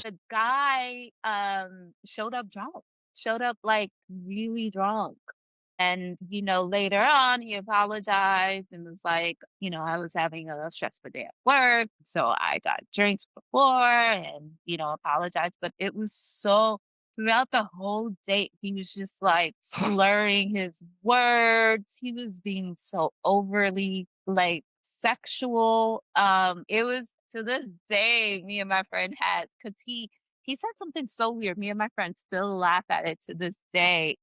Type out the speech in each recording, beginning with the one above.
The guy, showed up drunk, showed up, like, really drunk. And, later on, he apologized and was like, "I was having a stressful day at work, so I got drinks before and, apologized." But it was so throughout the whole date, he was just, like, slurring his words. He was being so overly, like, sexual. It was to this day, me and my friend had because he said something so weird. Me and my friend still laugh at it to this day.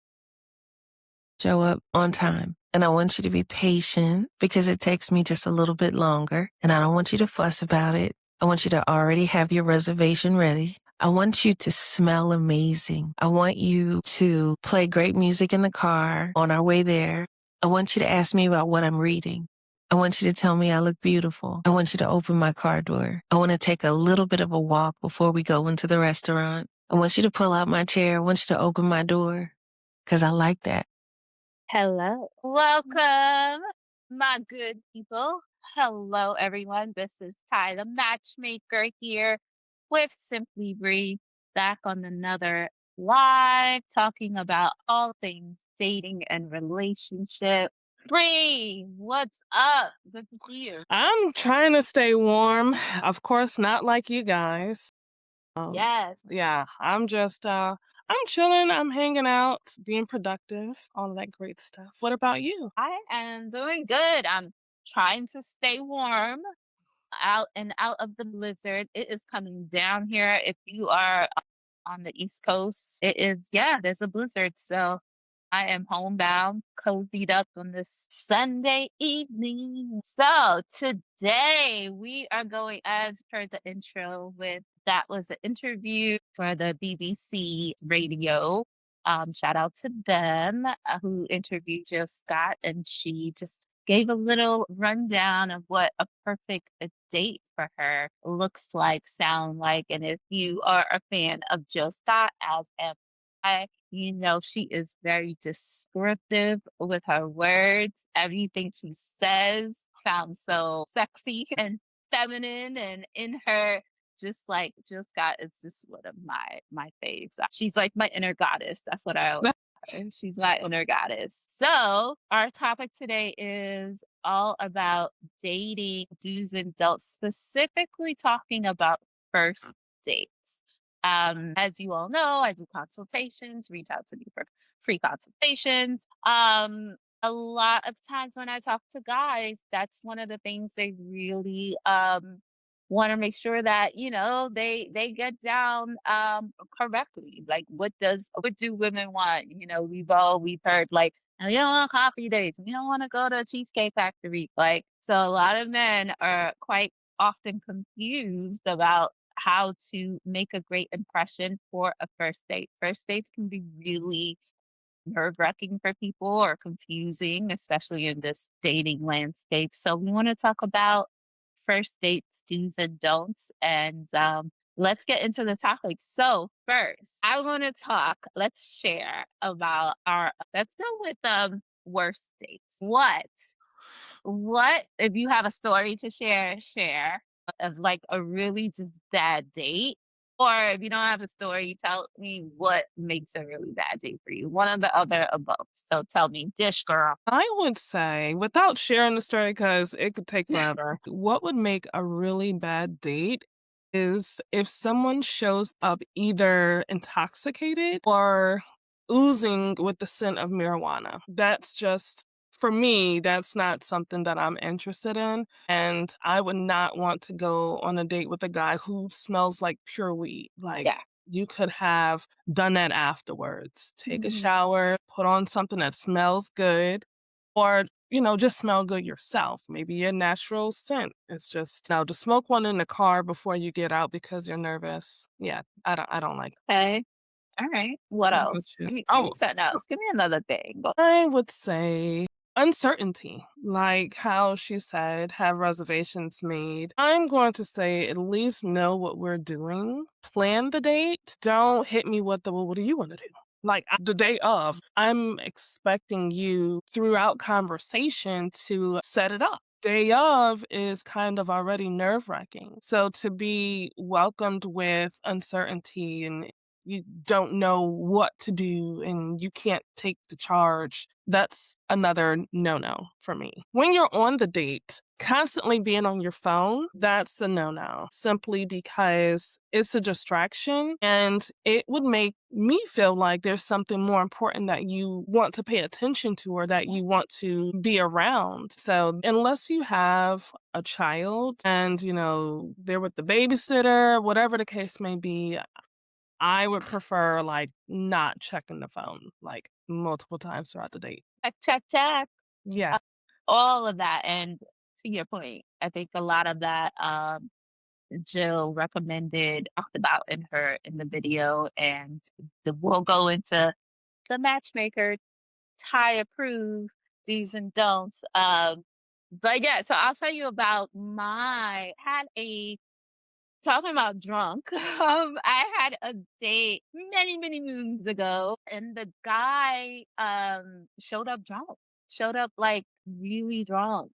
Show up on time. And I want you to be patient because it takes me just a little bit longer. And I don't want you to fuss about it. I want you to already have your reservation ready. I want you to smell amazing. I want you to play great music in the car on our way there. I want you to ask me about what I'm reading. I want you to tell me I look beautiful. I want you to open my car door. I want to take a little bit of a walk before we go into the restaurant. I want you to pull out my chair. I want you to open my door because I like that. Hello. Welcome, my good people. Hello, everyone. This is Ty, the matchmaker here with Simply Bree, back on another live talking about all things dating and relationship. Bree, what's up? Good to see you. I'm trying to stay warm. Of course, not like you guys. Um, Yes, yeah, I'm chilling, I'm hanging out, being productive, all that great stuff. What about you? I am doing good. I'm trying to stay warm out and out of the blizzard. It is coming down here. If you are on the East Coast, it is, yeah, there's a blizzard. So I am homebound, cozied up on this Sunday evening. So today we are going, as per the intro, with that was an interview for the BBC radio. Shout out to them who interviewed Jill Scott, and she just gave a little rundown of what a perfect date for her looks like, sound like. And if you are a fan of Jill Scott, as am I, she is very descriptive with her words. Everything she says sounds so sexy and feminine and in her just like Jill Scott is just one of my faves. She's like my inner goddess. That's what I always call her. She's my inner goddess. So our topic today is all about dating do's and don'ts, specifically talking about first dates. As you all know, I do consultations. Reach out to me for free consultations. A lot of times when I talk to guys, that's one of the things they really want to make sure that they get down correctly. Like what do women want? We've heard like, "Oh, we don't want coffee dates. We don't want to go to a cheesecake factory." Like, so a lot of men are quite often confused about how to make a great impression for a first date. First dates can be really nerve-wracking for people or confusing, especially in this dating landscape. So we want to talk about first dates, do's and don'ts, and let's get into the topic. So first, I want to talk. Let's share about our. Let's go with worst dates. What if you have a story to share of like a really just bad date? Or if you don't have a story, tell me what makes a really bad date for you. One or the other of both. So tell me, dish girl. I would say, without sharing the story, because it could take forever, what would make a really bad date is if someone shows up either intoxicated or oozing with the scent of marijuana. That's just, for me, that's not something that I'm interested in. And I would not want to go on a date with a guy who smells like pure weed. Like, Yeah. you could have done that afterwards. Take a Mhm. shower, put on something that smells good, or, just smell good yourself. Maybe your natural scent. It's just now to smoke one in the car before you get out because you're nervous. Yeah, I don't like Okay. All right. What that. What about else? you? Give me Oh, something else. Give me another thing. I would say uncertainty, like how she said, have reservations made. I'm going to say at least know what we're doing, plan the date. Don't hit me with the, well, what do you want to do? Like the day of, I'm expecting you throughout conversation to set it up. day of is kind of already nerve-wracking. So to be welcomed with uncertainty and you don't know what to do and you can't take the charge, that's another no-no for me. When you're on the date, constantly being on your phone, that's a no-no, simply because it's a distraction and it would make me feel like there's something more important that you want to pay attention to or that you want to be around. So, unless you have a child and, they're with the babysitter, whatever the case may be, I would prefer like not checking the phone like multiple times throughout the date. Check, check, check. Yeah. Uh, all of that. And to your point, I think a lot of that Jill recommended talked about in the video, and we'll go into the matchmaker tie approve do's and don'ts. But yeah, so I'll tell you about my had a talking about drunk. I had a date many, many moons ago, and the guy showed up drunk. Showed up like really drunk.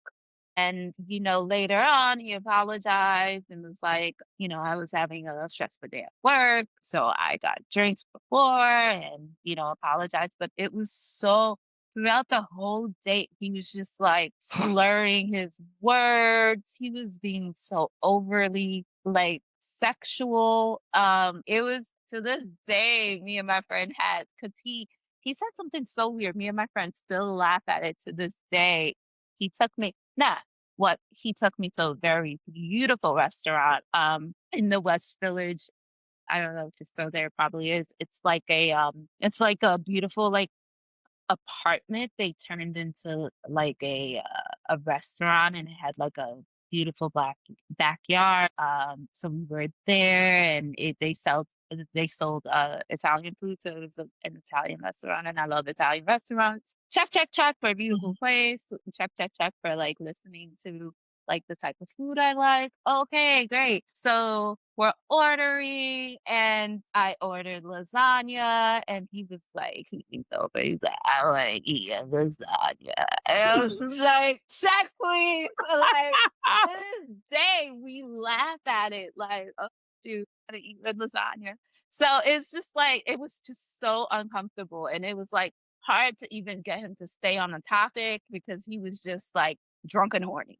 And, later on, he apologized and was like, I was having a stressful day at work. So I got drinks before and, apologized. But it was so, throughout the whole date, he was just like slurring his words. He was being so overly like sexual. It was to this day, me and my friend had, because he said something so weird. Me and my friend still laugh at it to this day. He took me, nah, what he took me to a very beautiful restaurant in the West Village. I don't know if it's still there, probably is. It's like a beautiful like apartment they turned into like a restaurant, and it had like a beautiful black backyard. So we were there, and they sold Italian food, so it was an Italian restaurant, and I love Italian restaurants. Check, check, check for a beautiful Mhm. place. Check, check, check for like listening to like the type of food I like. Okay, great. So we're ordering, and I ordered lasagna, and he was like, he leaned over, he's like, I want to eat a lasagna. And I was just like, check, please. Like, to this day, we laugh at it, like, oh, dude, I gotta eat the lasagna. So it's just like, it was just so uncomfortable. And it was like hard to even get him to stay on the topic because he was just like drunk and horny.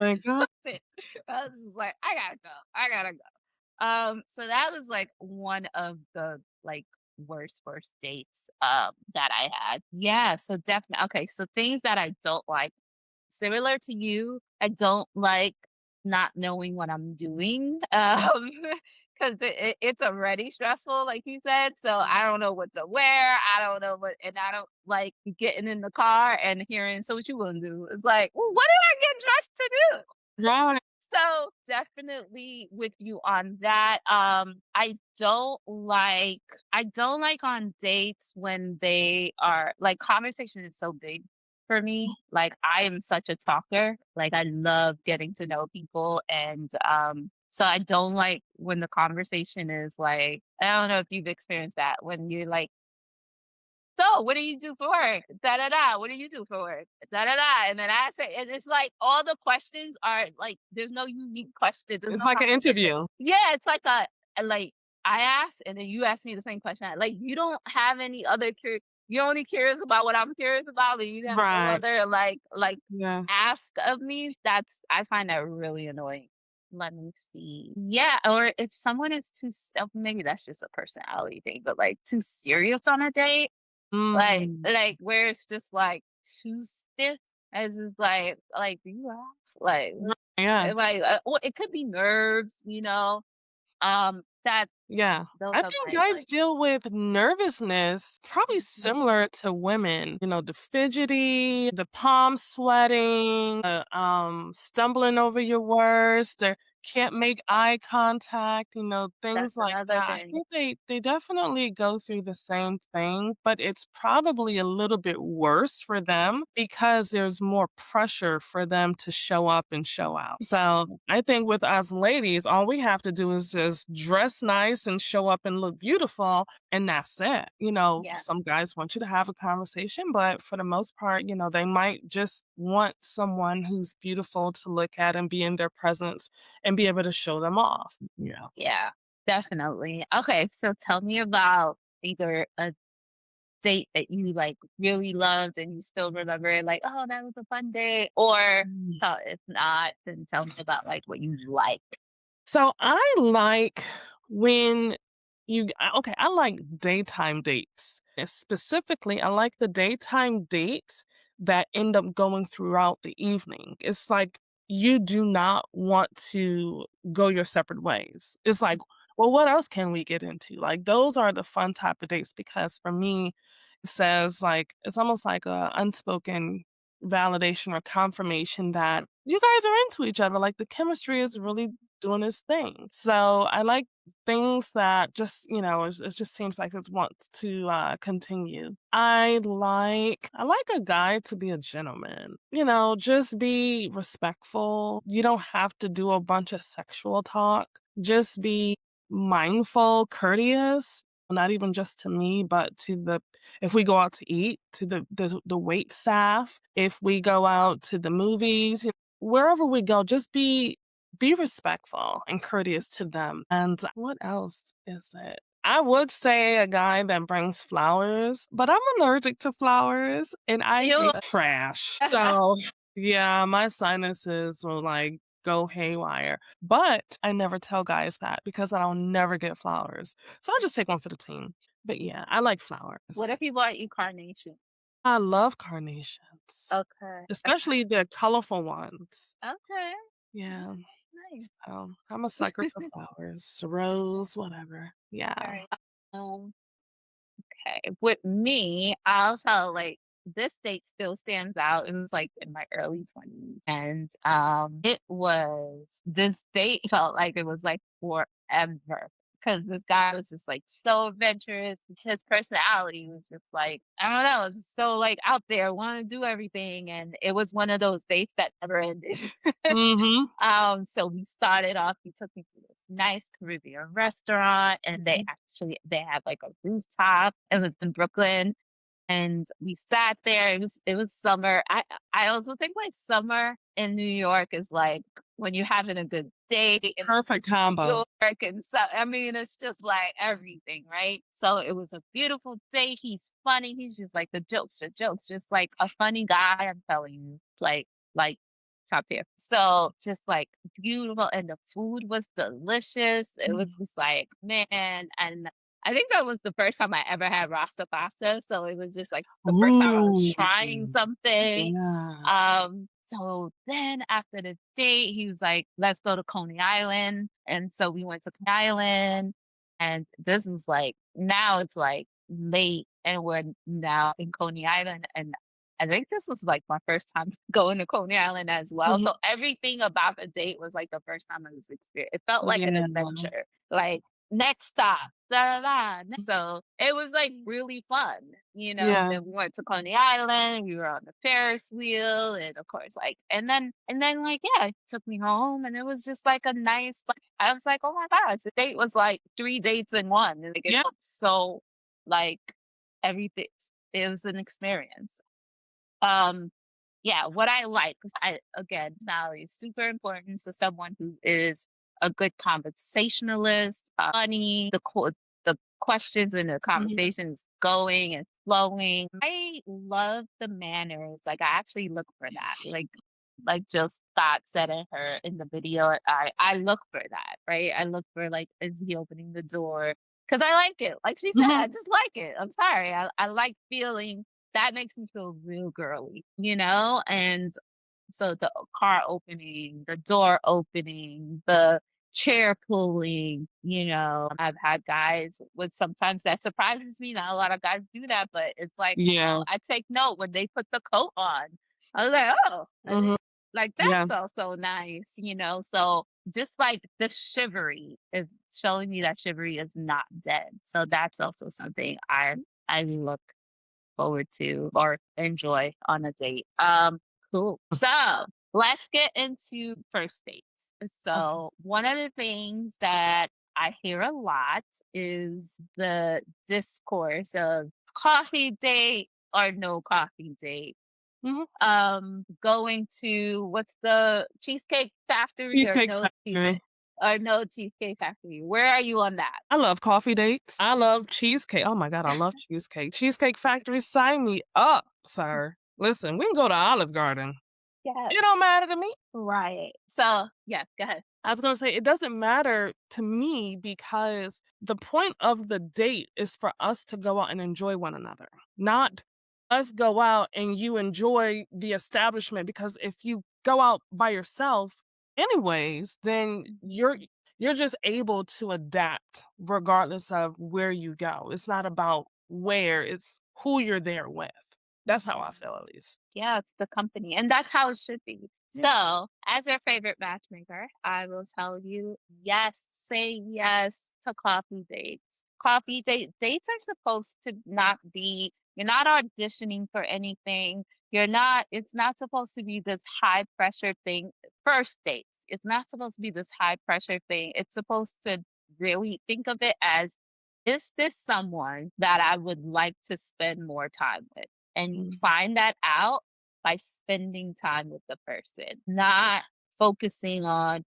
My God. It. I was just like, I gotta go. I gotta go. So that was like one of the like worst dates that I had. Yeah, so definitely okay, so things that I don't like. Similar to you, I don't like not knowing what I'm doing. Because it's already stressful, like you said. So I don't know what to wear. I don't know and I don't like getting in the car and hearing, so what you gonna do? It's like, well, what did I get dressed to do? Right. So definitely with you on that. I don't like on dates when they are like conversation is so big for me. Like I am such a talker. Like I love getting to know people, and so I don't like when the conversation is like, I don't know if you've experienced that when you're like, so, what do you do for work? Da da da. What do you do for work? Da da da. And then I say, and it's like all the questions are like, there's no unique questions. There's It's no like an competition. interview. Yeah, it's like like I ask, and then you ask me the same question. Like you don't have any other you're only curious about what I'm curious about, and you have no Right. other like Yeah. ask of me. I find that really annoying. Let me see. Yeah, or if someone is maybe that's just a personality thing, but like too serious on a date. Mm. Like, where it's just, like, too stiff, as it's do you laugh? Like, Right, yeah. or it could be nerves, that Yeah. those I are think my, guys like deal with nervousness probably mhm, similar to women. The fidgety, the palm sweating, stumbling over your words, the can't make eye contact, things that's like another that. I thing. think they definitely go through the same thing, but it's probably a little bit worse for them because there's more pressure for them to show up and show out. So I think with us ladies, all we have to do is just dress nice and show up and look beautiful, and that's it. Yeah. Some guys want you to have a conversation, but for the most part, they might just want someone who's beautiful to look at and be in their presence and be able to show them off. Yeah. Yeah, definitely. Okay, so tell me about either a date that you like really loved and you still remember it, like, oh, that was a fun day, or tell if not, then tell me about like what you like. So I like when okay, I like daytime dates. And specifically, I like the daytime dates that end up going throughout the evening. It's like you do not want to go your separate ways. It's like, well, what else can we get into? Like those are the fun type of dates because for me, it says like it's almost like a unspoken validation or confirmation that you guys are into each other. Like the chemistry is really doing its thing. So I like things that just, it just seems like it wants to continue. I like a guy to be a gentleman. Just be respectful. You don't have to do a bunch of sexual talk. Just be mindful, courteous, not even just to me, but to the if we go out to eat, to the wait staff, if we go out to the movies, wherever we go, just be respectful and courteous to them. And what else is it? I would say a guy that brings flowers, but I'm allergic to flowers and I You hate trash. So, yeah, my sinuses will like go haywire. But I never tell guys that because I'll never get flowers. So I'll just take one for the team. But yeah, I like what flowers. if you bought you carnation? I love carnations, Okay. especially the colorful ones. Okay. Yeah. Nice. I'm a sucker for flowers, rose, whatever. All Yeah. right. Um, okay. With me, I'll tell like this date still stands out. It was like in my early 20s. And it was this date felt like it was like forever. Because this guy was just like so adventurous. His personality was just like, I don't know, it was so like out there, want to do everything. And it was one of those dates that never ended. Mhm. So we started off, he took me to this nice Caribbean restaurant and they had like a rooftop. It was in Brooklyn and we sat there. It was summer. I also think like summer in New York is like when you're having a good day in Perfect New combo. York and so I mean it's just like everything, right? So it was a beautiful day. He's funny. He's just like the jokes, just like a funny guy, I'm telling you. Like top tier. So just like beautiful and the food was delicious. It was Mm. just like, man, and I think that was the first time I ever had rasta pasta, so it was just, like, the first time I was Ooh. trying something. Yeah. So then after the date, he was like, "Let's go to Coney Island," and so we went to Coney Island, and this was, like now it's, like, late, and we're now in Coney Island, and I think this was, like, my first time going to Coney Island as well, Mhm. so everything about the date was, like, the first time I was it felt like an Yeah. adventure, like, next stop, da da da. So it was like really fun, Yeah. Then we went to Coney Island, we were on the Ferris wheel, and of course, like, and then like, yeah, he took me home, and it was just like a nice. Like, I was like, oh my gosh, the date was like 3 dates in one, and like it Yeah. felt so like everything. It was an experience. Um, yeah, what I like, 'cause again, personality is super important. So someone who is a good conversationalist, funny, the questions and the Mhm. conversations going and flowing. I love the manners. Like I actually look for that. Like just Scott said in her in the video, I look for that, right? I look for like, is he opening the door? Because I like it. Like she said, Mhm. I just like it. I'm sorry. I like feeling that makes me feel real girly, And so the car opening, the door opening, the chair pulling, I've had guys with sometimes that surprises me. Not a lot of guys do that, but it's like, Yeah. I take note when they put the coat on. I was like, oh, Mhm. like Yeah. that's also nice. So just like the chivalry is showing me that chivalry is not dead. So that's also something I look forward to or enjoy on a date. Cool. So let's get into first dates. Okay. So one of the things that I hear a lot is the discourse of coffee date or no coffee date. Mhm. Going to what's the Cheesecake Factory or Cheesecake no Factory. Cheesecake Factory? Where are you on that? I love coffee dates. I love cheesecake. Oh my god, I love cheesecake. Cheesecake Factory, sign me up, sir. Listen, we can go to Olive Garden. Yes. It don't matter to me. Right. So, yes, go ahead. I was gonna say it doesn't matter to me because the point of the date is for us to go out and enjoy one another, not us go out and you enjoy the establishment. Because if you go out by yourself, anyways, then you're just able to adapt regardless of where you go. It's not about where; it's who you're there with. That's how I Mhm. feel, at least. Yeah, it's the company, and that's how it should be. Yeah. So, as your favorite matchmaker, I will tell you, yes, say yes to coffee dates. Dates are supposed to not be you're not auditioning for anything. It's not supposed to be this high pressure thing. First dates, it's not supposed to be this high pressure thing. It's supposed to really think of it as, is this someone that I would like to spend more time with? And you Mhm. find that out by spending time with the person, not focusing on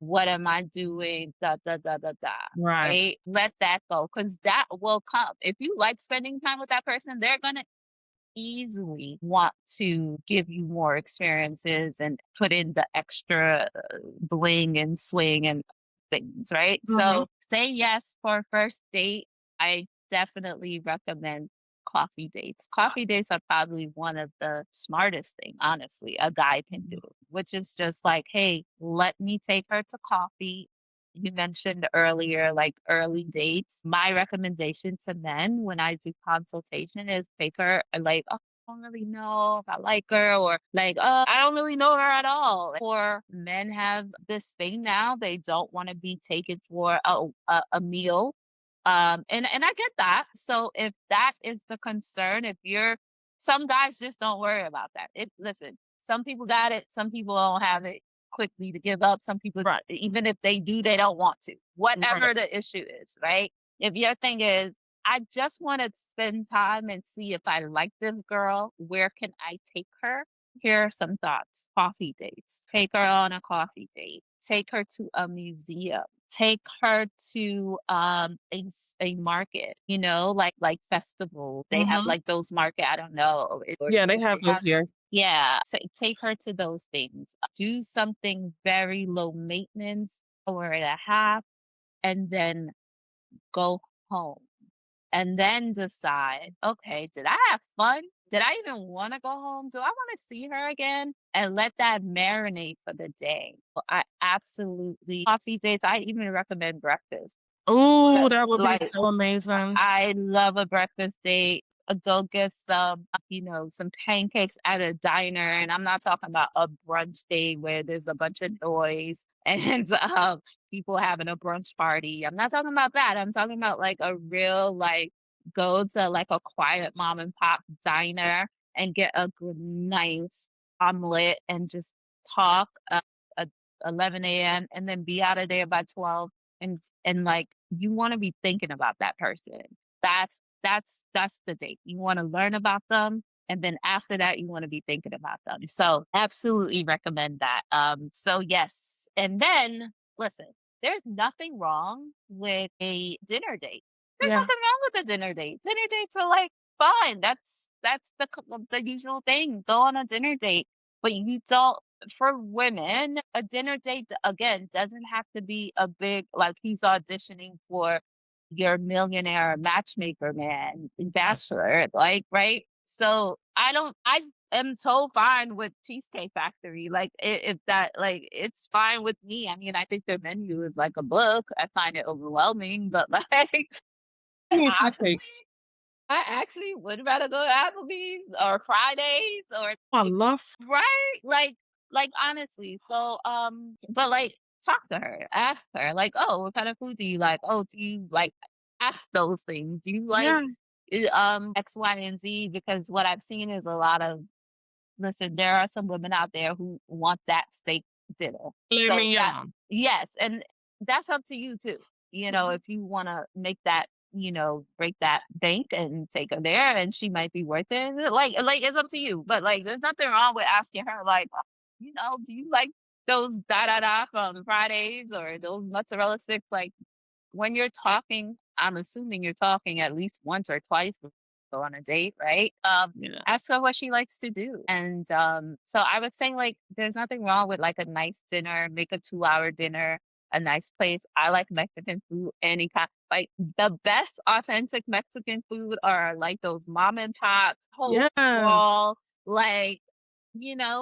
what am I doing, da da da da da. Right. Right? Let that go because that will come. If you like spending time with that person, they're gonna easily want to give you more experiences and put in the extra bling and swing and things, right? Mhm. So say yes for a first date. I definitely recommend coffee dates. Coffee dates are probably one of the smartest thing, honestly, a guy can do, which is just like, hey, let me take her to coffee. You mentioned earlier, like early dates. My recommendation to men when I do consultation is take her like, oh, I don't really know if I like her, or like, I don't really know her at all. Or men have this thing now, they don't want to be taken for a meal. And I get that. So if that is the concern, if you're some guys just don't worry about that. If listen, some people got it, some people don't have it quickly to give up. Some people, Right. even if they do, they don't want to. Right. Whatever the issue is, right? If your thing is, I just want to spend time and see if I like this girl, where can I take her? Here are some thoughts. Coffee dates. Take her on a coffee date. Take her to a museum. Take her to a market, like festival. They have Mhm. like those market, I don't know. Or Yeah, they do have they those have here. yeah, take her to those things. Do something very low maintenance, hour and a half, and then go home. And then decide, okay, did I have fun? Did I even want to go home? Do I want to see her again? And let that marinate for the day. I absolutely coffee dates. I even recommend breakfast. Ooh, But, that would be like, so amazing. I love a breakfast date. Go get some pancakes at a diner. And I'm not talking about a brunch date where there's a bunch of noise and people having a brunch party. I'm not talking about that. I'm talking about like a real, like, go to like a quiet mom and pop diner and get a good, nice omelet and just talk at 11 a.m. and then be out of there by 12 and like you want to be thinking about that person. That's the date. You want to learn about them and then after that you want to be thinking about them. So absolutely recommend that. So yes. And then listen, there's nothing wrong with a dinner date. There's Yeah. nothing wrong with a dinner date. Dinner dates are like fine. That's the usual thing. Go on a dinner date, but you don't for women, a dinner date, again, doesn't have to be a big like, he's auditioning for your millionaire matchmaker man, bachelor, like, right? So, I am so fine with Cheesecake Factory, like, if that like, it's fine with me. I mean, I think their menu is like a book. I find it overwhelming, but, like, Give me honestly cheesecakes. I actually would rather go to Applebee's or Fridays or I love right? Like honestly. So but like talk to her, ask her, like, oh, what kind of food do you like? Oh, do you like ask those things? Do you like yeah, X, Y, and Z? Because what I've seen is a lot of listen, there are some women out there who want that steak dinner. let So me that yum. yes, and that's up to you too. Mhm. If you want to make that break that bank and take her there, and she might be worth it. Like it's up to you. But like, there's nothing wrong with asking her, like, do you like those da da da from Fridays or those mozzarella sticks? Like, when you're talking, I'm assuming you're talking at least once or twice before you go on a date, right? Yeah. Ask her what she likes to do. And so I would say, like, there's nothing wrong with like a nice dinner, make a 2-hour dinner, a nice place. I like Mexican food, any kind. Like, the best authentic Mexican food are like those mom and pops, whole Yes. wall, like,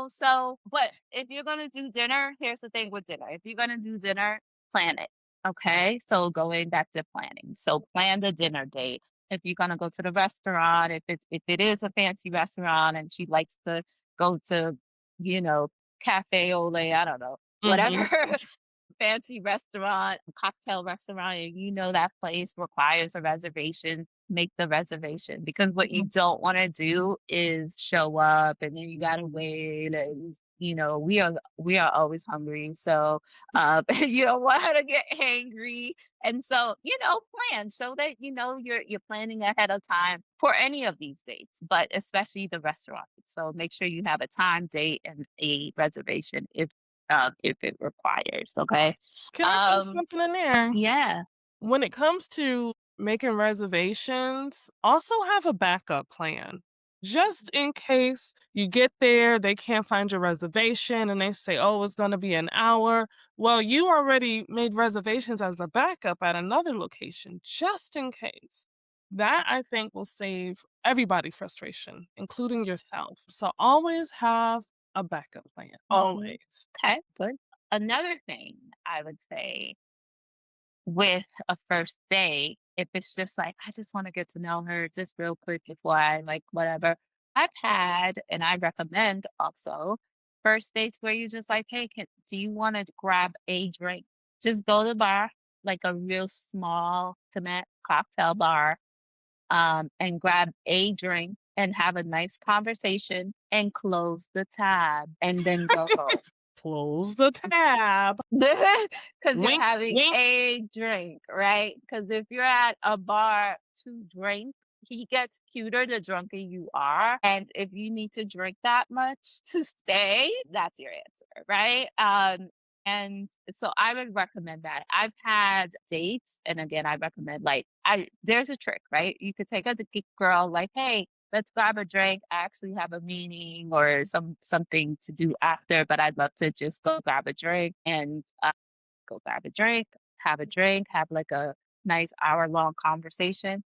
so, but if you're gonna do dinner, here's the thing with dinner. If you're gonna do dinner, plan it. Okay, so going back to planning. So plan the dinner date. If you're gonna go to the restaurant, if it is a fancy restaurant and she likes to go to, you know, Cafe Ole, I don't know, whatever Mhm. fancy restaurant, cocktail restaurant, and that place requires a reservation, make the reservation, because what you Mhm. don't want to do is show up and then you gotta wait, and we are always hungry, so you don't want her to get hangry, and so plan, show that you're planning ahead of time for any of these dates, but especially the restaurant. So make sure you have a time, date, and a reservation if it requires, okay? Can I put Um, something in there? yeah. When it comes to making reservations, also have a backup plan. Just in case you get there, they can't find your reservation and they say, oh, it's going to be an hour. Well, you already made reservations as a backup at another location, just in case. That I think will save everybody frustration, including yourself. So always have a backup plan. Mhm. Always. Okay, good. Another thing I would say with a first date, if it's just like, I just want to get to know her just real quick before I like whatever. I've had, and I recommend also, first dates where you just like, hey, do you want to grab a drink? Just go to the bar, like a real small, intimate cocktail bar, and grab a drink and have a nice conversation and close the tab and then go home. Close the tab. Because you're Wink, having wink. a drink, right? Because if you're at a bar to drink, he gets cuter the drunker you are. And if you need to drink that much to stay, that's your answer, right? And so I would recommend that. I've had dates, and again, I recommend like there's a trick, right? You could take a geek girl, like, hey, let's grab a drink. I actually have a meeting or something to do after, but I'd love to just go grab a drink and go grab a drink, have like a nice hour-long conversation.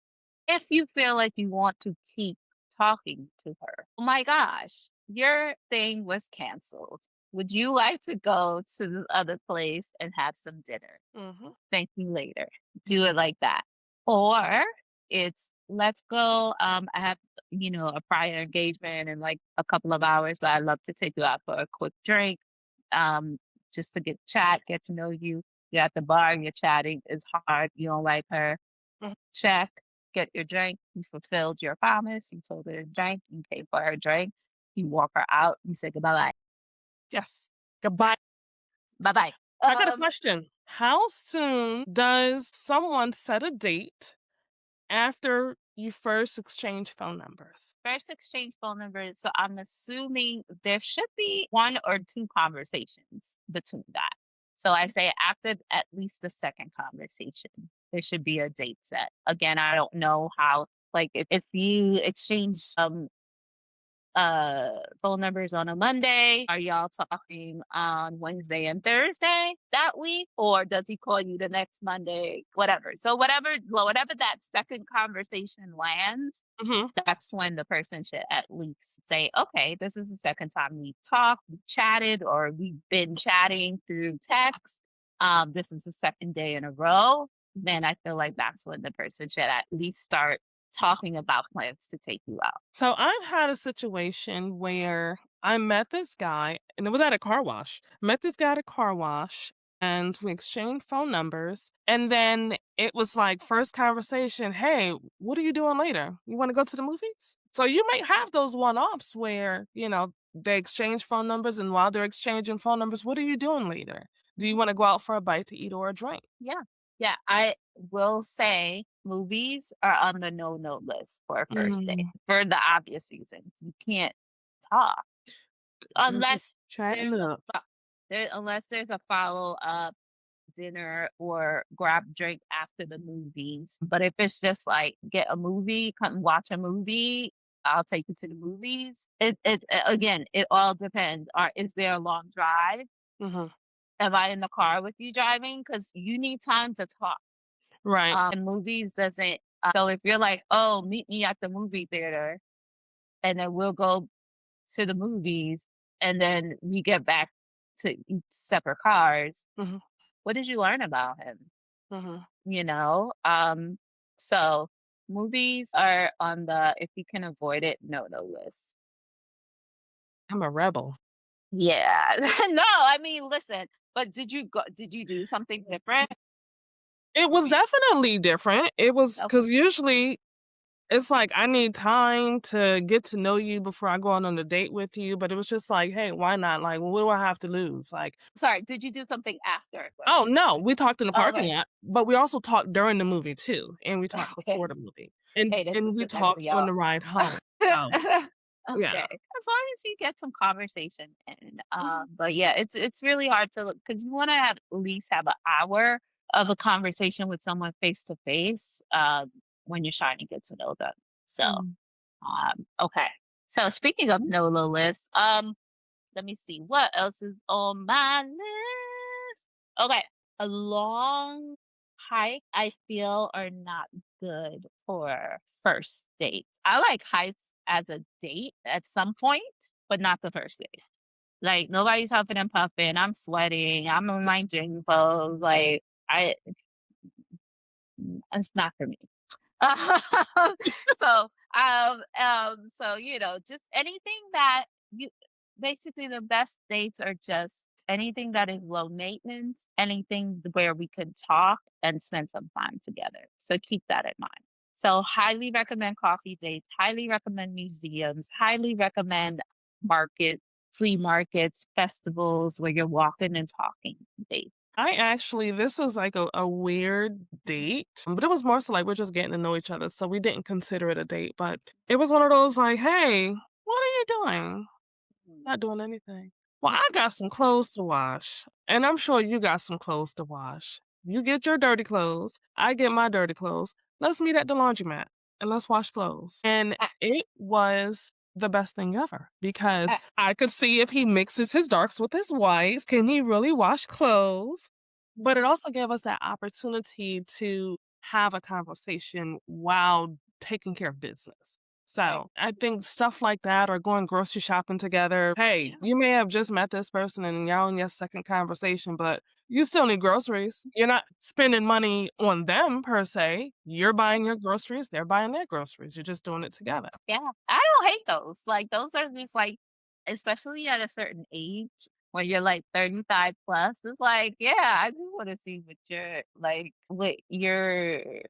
If you feel like you want to keep talking to her, oh my gosh, your thing was canceled. Would you like to go to the other place and have some dinner? Mhm. Thank you later. Do it like that. Or it's let's go. I have, a prior engagement in like a couple of hours, but I'd love to take you out for a quick drink. Um, just to get to know you. You're at the bar, you're chatting, it's hard, you don't like her. Mhm. Check, get your drink, you fulfilled your promise, you told her to drink, you paid for her drink, you walk her out, you say goodbye. Yes. Goodbye. Bye bye. I got a question. How soon does someone set a date after you first exchange phone numbers? First exchange phone numbers, so I'm assuming there should be 1 or 2 conversations between that. So I say after at least the second conversation, there should be a date set. Again, I don't know how, like, if you exchange, phone numbers on a Monday, are y'all talking on Wednesday and Thursday that week? Or does he call you the next Monday? Whatever. So whatever that second conversation lands, Mhm. that's when the person should at least say, okay, this is the second time we've talked, we've chatted, or we've been chatting through text. This is the second day in a row. Then I feel like that's when the person should at least start talking about plans to take you out. So I've had a situation where I met this guy, and it was at a car wash. Met this guy at a car wash, and we exchanged phone numbers. And then it was like first conversation, "Hey, what are you doing later? You want to go to the movies?" So you might have those one-offs where, they exchange phone numbers, and while they're exchanging phone numbers, what are you doing later? Do you want to go out for a bite to eat or a drink? Yeah. Yeah, I will say movies are on the no-no list for a first date Mm, for the obvious reasons. You can't talk mhm. unless Chatting there's a up. unless there's a follow-up dinner or grab drink after the movies. But if it's just like get a movie, come watch a movie, I'll take you to the movies. Again, it all depends. Is there a long drive? Mhm. Am I in the car with you driving? Because you need time to talk. Right. And movies doesn't. So if you're like, oh, meet me at the movie theater, and then we'll go to the movies, and then we get back to each separate cars. Mhm, What did you learn about him? mhm. You know? So movies are on the if you can avoid it, no list. I'm a rebel. Yeah. No, I mean, listen, but did you do something different? It was definitely different. It was Okay. because usually it's like I need time to get to know you before I go out on a date with you, but it was just like, "Hey, why not? Like, what do I have to lose?" Like, Sorry, did you do something after? "Oh, no, we talked in the Oh, parking okay. lot, but we also talked during the movie too, and we talked Okay. before the movie, and Hey, that's to and we sit next to talked on y'all. the ride home." So, yeah. Okay. As long as you get some conversation in. Mhm. But yeah, it's really hard to look because you want to have at least have an hour of a conversation with someone face to face when you're trying to get to know them. So Mhm. okay. So speaking of no low list, let me see what else is on my list. Okay. A long hike, I feel, are not good for first dates. I like hikes as a date at some point, but not the first date. Like nobody's huffing and puffing. I'm sweating. I'm in my gym clothes. Like it's not for me. so, just anything that you basically the best dates are just anything that is low maintenance, anything where we could talk and spend some time together. So keep that in mind. So highly recommend coffee dates, highly recommend museums, highly recommend markets, flea markets, festivals where you're walking and talking dates. I actually this was like a weird date, but it was more so like we're just getting to know each other, so we didn't consider it a date, but it was one of those like, "Hey, what are you doing?" "Not doing anything." "Well, I got some clothes to wash, and I'm sure you got some clothes to wash. You get your dirty clothes, I get my dirty clothes. Let's meet at the laundromat and let's wash clothes." And Ah, it was the best thing ever because ah, I could see if he mixes his darks with his whites, can he really wash clothes? But it also gave us that opportunity to have a conversation while taking care of business. right. So I think stuff like that or going grocery shopping together. Hey, Yeah. you may have just met this person and you're on your second conversation, but you still need groceries. You're not spending money on them per se. You're buying your groceries, they're buying their groceries. You're just doing it together. Yeah, I don't hate those. Like those are just like, especially at a certain age when you're like 35 plus, it's like, yeah, I do want to see what your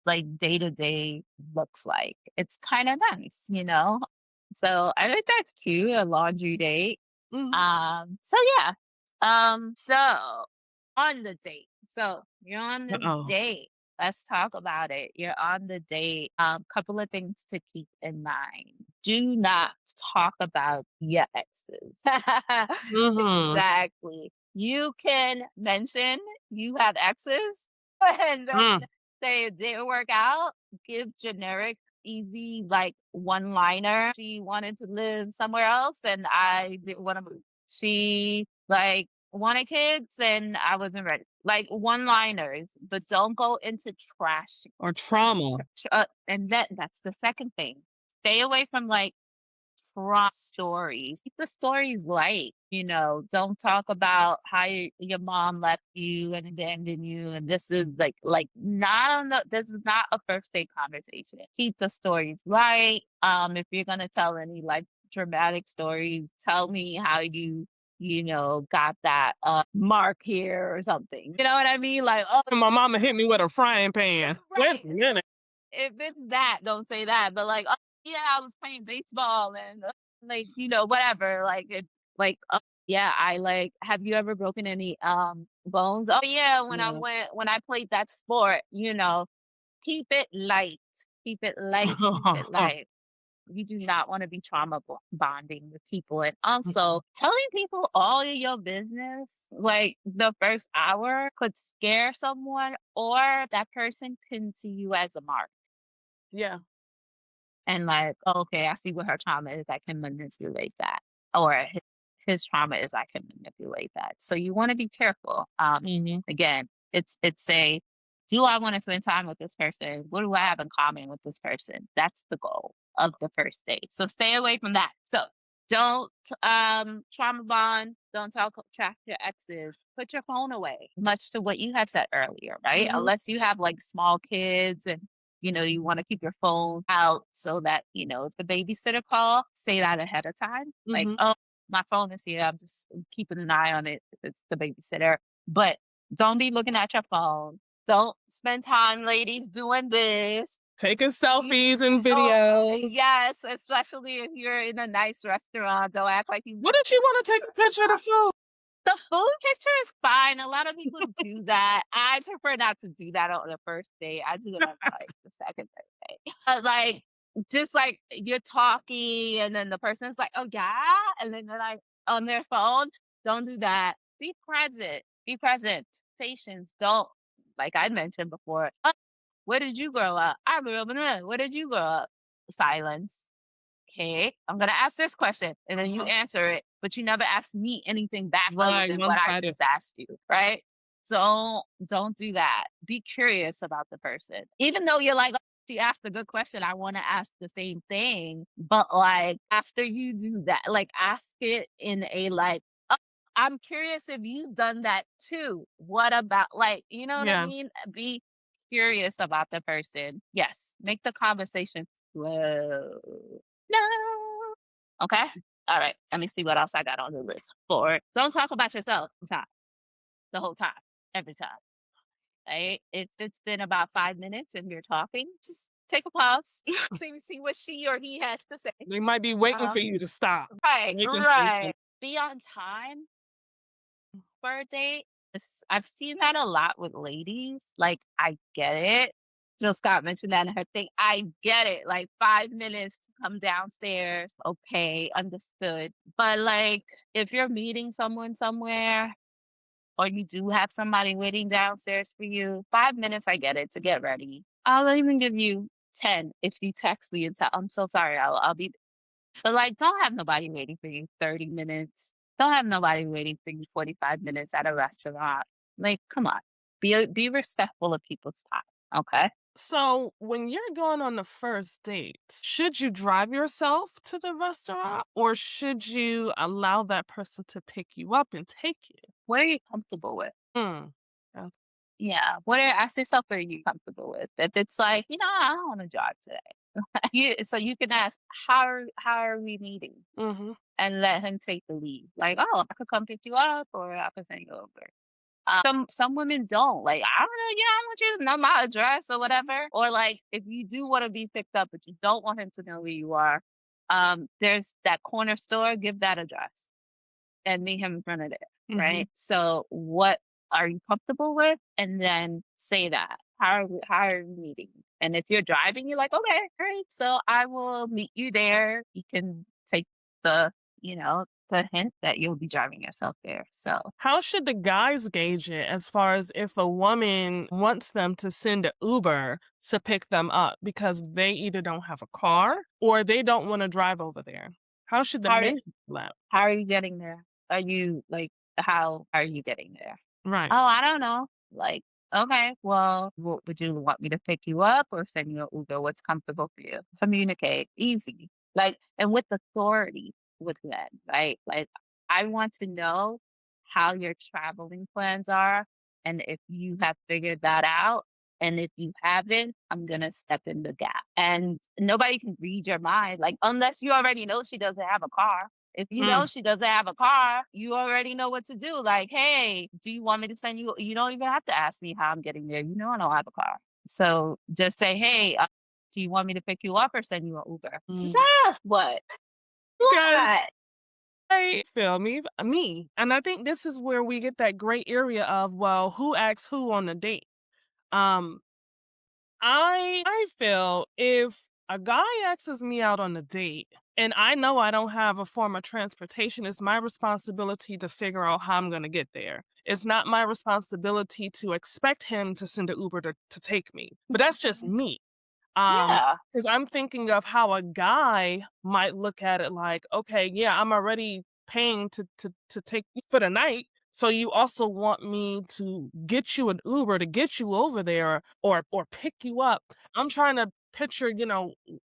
like day to day looks like. It's kind of nice. So I think that's cute, a laundry date. Mhm. So yeah. So on the date. So you're on the Uh-oh. date. Let's talk about it. You're on the date. Couple of things to keep in mind. Do not talk about your exes. Mhm. Exactly. You can mention you have exes and then Mm. say it didn't work out. Give generic, easy, like one liner. She wanted to live somewhere else and I didn't want to move. She like wanted kids and I wasn't ready. Like one liners, but don't go into trash. Or trauma. And that's the second thing. Stay away from like stories. Keep the stories light. Don't talk about how your mom left you and abandoned you. And this is like not on the. This is not a first date conversation. Keep the stories light. If you're gonna tell any like dramatic stories, tell me how you got that mark here or something. You know what I mean? Like, oh, My mama hit me with a frying pan. Wait right. a minute. If it's that, don't say that. But like, oh, yeah, I was playing baseball and whatever. Like, yeah, I like. Have you ever broken any Bones. Oh yeah, Yeah. when I played that sport, keep it light. Keep it light. Keep it light. You do not want to be bonding with people. And also telling people all of your business, like the first hour could scare someone, or that person can see you as a mark. Yeah. And like, "Oh, okay, I see what her trauma is. I can manipulate that. Or his trauma is I can manipulate that." So you want to be careful. Mhm. Again, it's a, do I want to spend time with this person? What do I have in common with this person? That's the goal of the first date. So stay away from that. So don't trauma bond. Don't track your exes. Put your phone away. Much to what you had said earlier, right? Mhm. Unless you have like small kids and you want to keep your phone out so that, if the babysitter call, say that ahead of time. Like, Mhm. oh, my phone is here. I'm just keeping an eye on it if it's the babysitter. But don't be looking at your phone. Don't spend time, ladies, doing this. Taking You- selfies and Oh, videos. yes, especially if you're in a nice restaurant. Don't act like you. What if you wanna take a picture of the food? The food picture is fine. A lot of people do that. I prefer not to do that on the first date. I do it on like the second, third date. But like, just like you're talking, and then the person's like, "Oh yeah," and then they're like on their phone. Don't do that. Be present. Be present. Stations. Don't, like I mentioned before. "Oh, where did you grow up? I grew up in there. Where did you grow up?" Silence. Okay, I'm gonna ask this question and then you Uh-huh. answer it, but you never ask me anything back other Right, than what I one-sided. just asked you, right? Don't do that. Be curious about the person. Even though you're like, "Oh, she asked a good question, I want to ask the same thing." But like after you do that, like ask it in a like, "Oh, I'm curious if you've done that too. What about," like, you know what I Yeah. mean? Be curious about the person. Yes, make the conversation flow. No. Okay. All right. Let me see what else I got on the list. For don't talk about yourself the whole time, every time. Right? If it's been about 5 minutes and you're talking, just take a pause. See what she or he has to say. They might be waiting Uh, for you to stop. right, They can say right. something. Be on time for a date. I've seen that a lot with ladies. Like, I get it. Just got mentioned that in her thing. I get it. Like 5 minutes to come downstairs. Okay, understood. But like, if you're meeting someone somewhere, or you do have somebody waiting downstairs for you, 5 minutes, I get it, to get ready. I'll even give you 10 if you text me and tell, "I'm so sorry. I'll be," but, like, don't have nobody waiting for you 30 minutes. Don't have nobody waiting for you 45 minutes at a restaurant. Like, come on. Be respectful of people's time, okay? So, when you're going on the first date, should you drive yourself to the restaurant or should you allow that person to pick you up and take you? What are you comfortable with? Hmm. Oh, Yeah. Ask yourself what are you comfortable with? If it's like, I don't wanna drive today. You can ask, "How are we meeting?" mhm. And let him take the lead. Like, "Oh, I could come pick you up or I could send you over." Some women don't. Like, "I don't know, yeah, I want you to know my address," or whatever. Or like if you do want to be picked up but you don't want him to know where you are, there's that corner store, give that address and meet him in front of there, Mhm. right? So what are you comfortable with? And then say that. How are we meeting? And if you're driving, you're like, "Okay, great. So I will meet you there." You can take the, the hint that you'll be driving yourself there. So How should the guys gauge it as far as if a woman wants them to send an Uber to pick them up because they either don't have a car or they don't want to drive over there? How should the how are men feel that? how are you getting there? Are you like, how are you getting there? Right. Oh, I don't know. Like, okay, well, would you want me to pick you up or send you an Uber? What's comfortable for you? Communicate. Easy. Like, and with authority with men, right? Like, I want to know how your traveling plans are. And if you have figured that out, and if you haven't, I'm going to step in the gap. And nobody can read your mind, like, unless you already know she doesn't have a car. If you know Mm. she doesn't have a car, you already know what to do. Like, "Hey, do you want me to send you?" You don't even have to ask me how I'm getting there. You know I don't have a car. So just say, "Hey, do you want me to pick you up or send you an Uber?" Just Mm. ask. What? Because What? I feel me. And I think this is where we get that gray area of, well, who asks who on the date? Um, I feel if a guy asks me out on a date and I know I don't have a form of transportation, it's my responsibility to figure out how I'm gonna get there. It's not my responsibility to expect him to send an Uber to take me. But that's just me. Yeah. Because I'm thinking of how a guy might look at it like, okay, yeah, I'm already paying to take you for the night. So you also want me to get you an Uber to get you over there or pick you up. I'm trying to picture,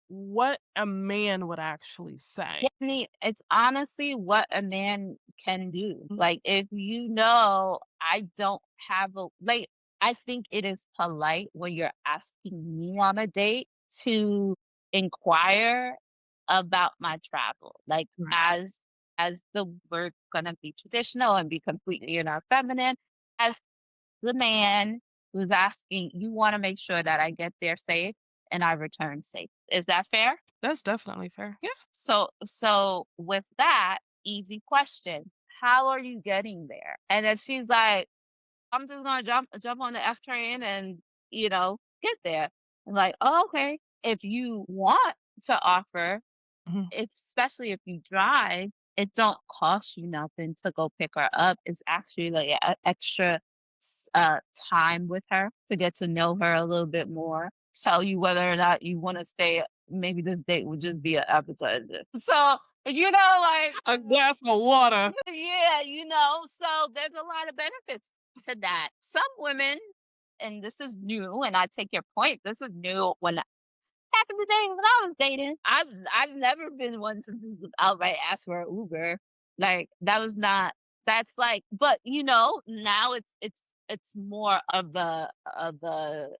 what a man would actually say. Yeah, I mean, it's honestly what a man can do. Mm, Like, if you know, I don't have a like, I think it is polite when you're asking me on a date to inquire about my travel. Like, right. as the we're gonna be traditional and be completely, feminine, as the man who's asking, you want to make sure that I get there safe and I return safe. Is that fair? That's definitely fair. Yes. So with that, easy question. How are you getting there? And if she's like, I'm just gonna jump on the F train and, get there. I'm like, oh, okay. If you want to offer, Mhm. especially if you drive, it don't cost you nothing to go pick her up. It's actually like extra time with her to get to know her a little bit more. Tell you whether or not you want to stay. Maybe this date would just be an appetizer. So like A glass of water. yeah, so there's a lot of benefits to that. Some women, and this is new, and I take your point. This is new when back in the day when I was dating, I've never been one to just outright ask for an Uber. Like that was not that's like but now it's more of a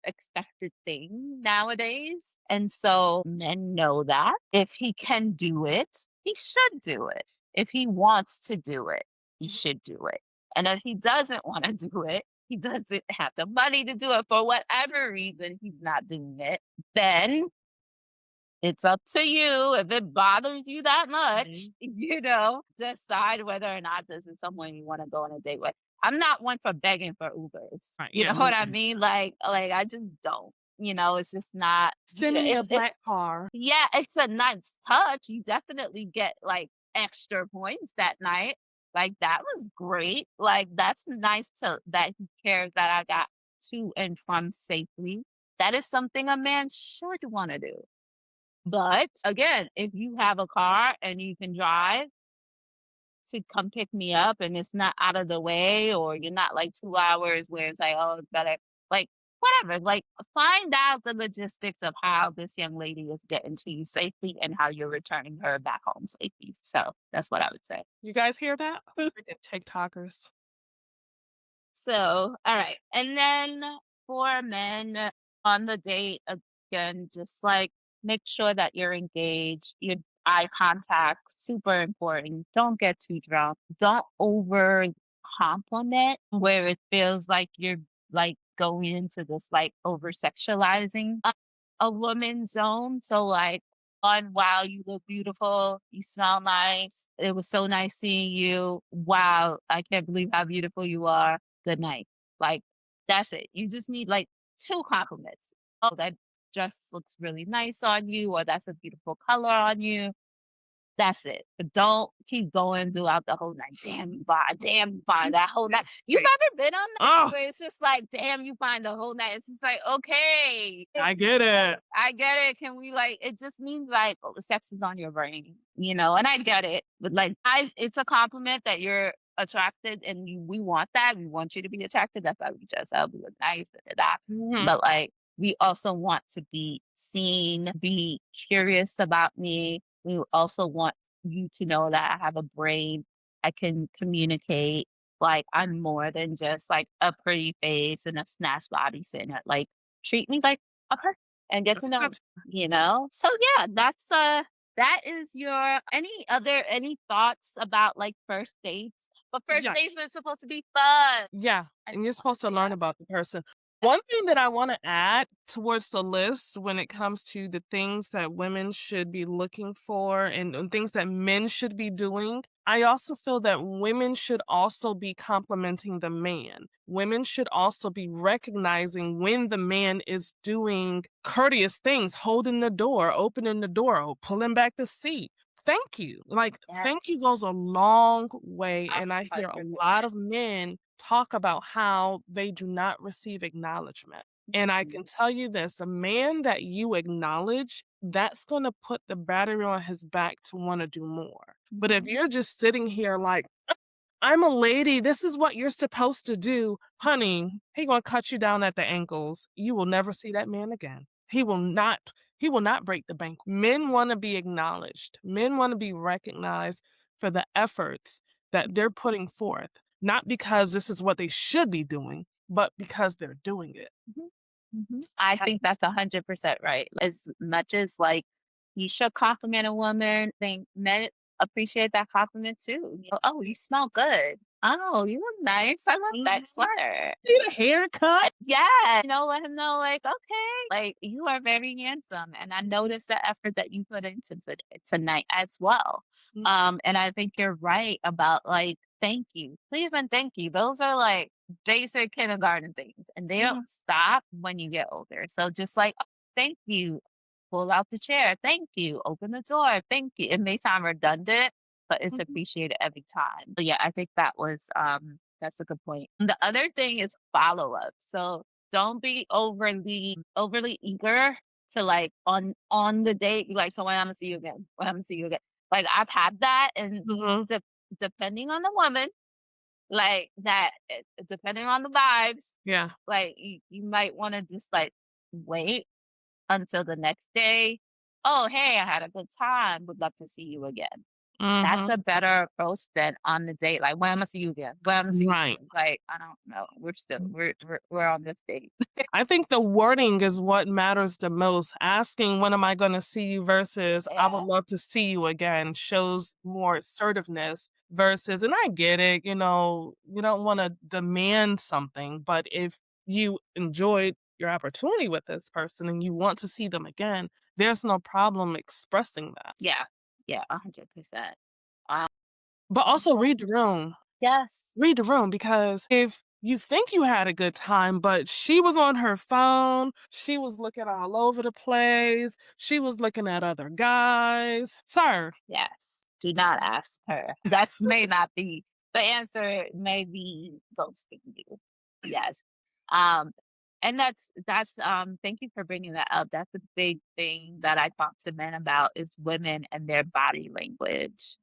expected thing nowadays. And so men know that if he can do it, he should do it. If he wants to do it, he should do it. And if he doesn't want to do it, he doesn't have the money to do it for whatever reason he's not doing it, then it's up to you if it bothers you that much, Mhm. decide whether or not this is someone you wanna go on a date with. I'm not one for begging for Ubers. Right. You Yeah. know Me what I either. mean? Like, I just don't. It's just not Send me a it's black car. yeah, it's a nice touch. You definitely get, like, extra points that night. Like, that was great. Like, that's nice to that he cares that I got to and from safely. That is something a man should wanna do. But again, if you have a car and you can drive to come pick me up and it's not out of the way or you're not like 2 hours where it's like, oh, it's better, like whatever, like find out the logistics of how this young lady is getting to you safely and how you're returning her back home safely. So that's what I would say. You guys hear that? Freaking TikTokers. So, all right. And then for men on the date, again, just like make sure that you're engaged, your eye contact, super important. Don't get too drunk. Don't over compliment where it feels like you're like going into this like over sexualizing a woman's zone. So, like, on wow, you look beautiful, you smell nice. It was so nice seeing you. Wow, I can't believe how beautiful you are. Good night. Like, that's it. You just need like 2 compliments. "Oh, that dress looks really nice on you," or "That's a beautiful color on you." That's it. But don't keep going throughout the whole night. "Damn, you fine. Damn, you fine." This That whole night. You've Wait. ever been on that Oh, where it's just like, "Damn, you fine the whole night." It's just like, "Okay, I get it. I get it. Can we like?" It just means like, oh, sex is on your brain. And I get it, but like, it's a compliment that you're attracted, and we want that. We want you to be attracted. That's why we dress up. We look nice, that. Mhm. But like, we also want to be seen, be curious about me. We also want you to know that I have a brain. I can communicate. Like, I'm more than just like a pretty face and a snatch body center. Like, treat me like a person and get to That's know not me. So yeah, that is your any thoughts about like first dates? But first dates yes. are supposed to be fun. Yeah, And and you're supposed to learn yeah. about the person. One thing that I wanna add towards the list when it comes to the things that women should be looking for and things that men should be doing, I also feel that women should also be complimenting the man. Women should also be recognizing when the man is doing courteous things, holding the door, opening the door, or pulling back the seat. Thank you. Like, Yeah, thank you goes a long way, a and I hear a lot 100%. of men talk about how they do not receive acknowledgement. And I Mhm, can tell you this, a man that you acknowledge, that's gonna put the battery on his back to wanna do more. But if mhm, you're just sitting here like, I'm a lady. This is what you're supposed to do. Honey, he gonna cut you down at the ankles. You will never see that man again. He will not break the bank. Men want to be acknowledged. Men want to be recognized for the efforts that they're putting forth, not because this is what they should be doing, but because they're doing it. mhm, mhm. I think that's 100% right. As much as, like, you should compliment a woman, think men appreciate that compliment too. "Oh, you smell good. Oh, you look nice. I love Mhm. that sweater." See the haircut? Yeah, let him know, like, "Okay, like, you are very handsome, and I noticed the effort that you put into tonight as well." Mhm. And I think you're right about, like, thank you. Please and thank you. Those are, like, basic kindergarten things, and they don't Mhm. stop when you get older. So just like, "Oh, thank you. Pull out the chair. Thank you. Open the door. Thank you." It may sound redundant, but it's Mhm. appreciated every time. So yeah, I think that's a good point. And the other thing is follow up. So don't be overly eager to like on the date. You like, so when I'm gonna see you again? When I'm gonna see you again? Like I've had that, and Mhm. de- depending on the woman, like that, depending on the vibes, Yeah. like you might want to just like wait until the next day. Oh, hey, I had a good time. Would love to see you again. That's Mhm. a better approach than on the date, like, "When Imma see you again? When Imma see you Right. again?" Like, I don't know. We're still we're on this date. I think the wording is what matters the most. Asking, "When am I gonna see you?" versus, "I would Yeah, love to see you again," shows more assertiveness versus and I get it, you don't wanna demand something, but if you enjoyed your opportunity with this person and you want to see them again, there's no problem expressing that. yeah, yeah, 100%. Um, But also read the room. yes, Read the room because if you think you had a good time, but she was on her phone, she was looking all over the place, she was looking at other guys. Sir. yes. Do not ask her. That may not be the answer, may be ghosting you. Yes. Um, and thank you for bringing that up. That's a big thing that I talk to men about is women and their body language.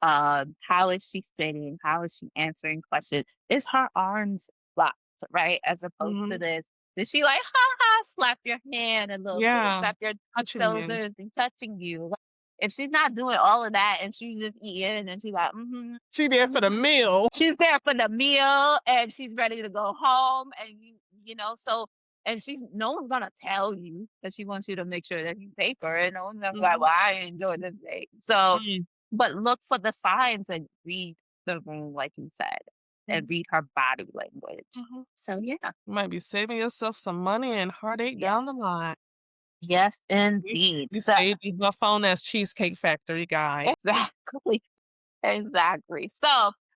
How is she sitting? How is she answering questions? Is her arms locked, right? As opposed to Mhm. this, is she like, ha ha, slap your hand a little bit, Yeah. slap your Touching you. shoulders and touching you? Like, if she's not doing all of that and she's just eating and she's like, mm-hmm, She there for the meal. she's there for the meal and she's ready to go home and so and she's no one's gonna tell you because she wants you to make sure that you pay for it. No one's gonna be like, Mhm. "Well, I enjoyed this date." So, Mm. but look for the signs and read the room, like you said, and Mhm. read her body language. Mhm. So yeah, You might be saving yourself some money and heartache yeah, down the line. yes, You indeed. you So saved me my phone as Cheesecake Factory guy. exactly, exactly. So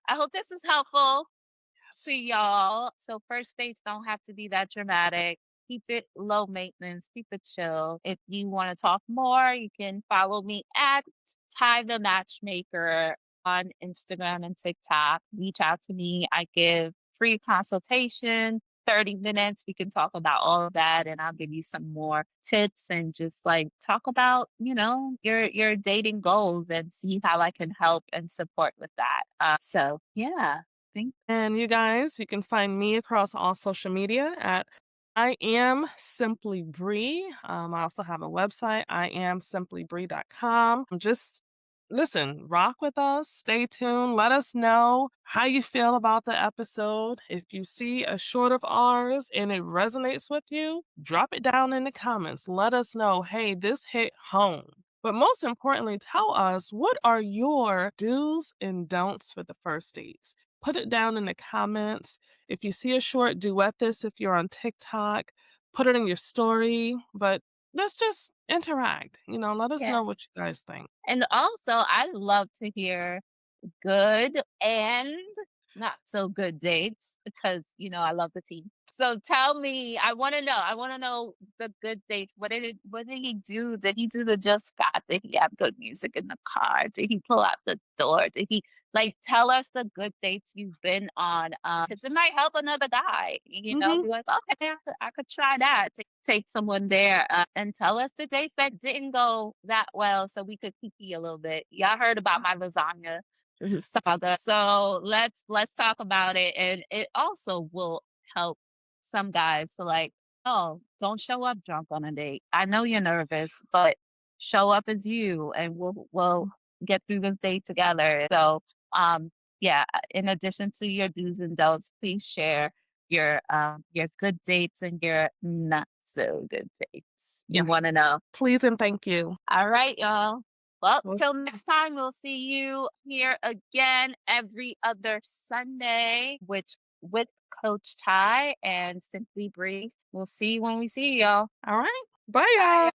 I hope this is helpful to Yes. y'all. So first dates don't have to be that dramatic. Keep it low maintenance, keep it chill. If you want to talk more, you can follow me at Ty the Matchmaker on Instagram and TikTok. Reach out to me. I give free consultation, 30 minutes. We can talk about all of that and I'll give you some more tips and just like talk about, your dating goals and see how I can help and support with that. So yeah. Thank And you guys, you can find me across all social media at I am Simply Bree. I also have a website, iamsimplybree.com. Just listen, rock with us, stay tuned, let us know how you feel about the episode. If you see a short of ours and it resonates with you, drop it down in the comments. Let us know, hey, this hit home. But most importantly, tell us what are your do's and don'ts for the first dates. put it down in the comments. If you see a short, duet this if you're on TikTok, put it in your story, but let's just interact, let us Yeah. know what you guys think. And also, I love to hear good and not so good dates because, I love the tea. So tell me, I wanna know the good dates. What did he do? Did he do the just Scott? Did he have good music in the car? Did he pull out the door? Did he tell us the good dates you've been on? Because it might help another guy, Mhm. be like, okay, I could try that. Take someone there and tell us the dates that didn't go that well so we could kiki a little bit. Y'all heard about my lasagna saga. So let's talk about it. And it also will help some guys to oh, don't show up drunk on a date. I know you're nervous, but show up as you and we'll get through this date together. So yeah, in addition to your do's and don'ts, please share your good dates and your not so good dates. We Yes. want to know. Please and thank you. All right, y'all. Well, Well, till next time, we'll see you here again every other Sunday, which with Coach Ty and Simply Brief. We'll see you when we see y'all. all right. Bye, Bye. y'all.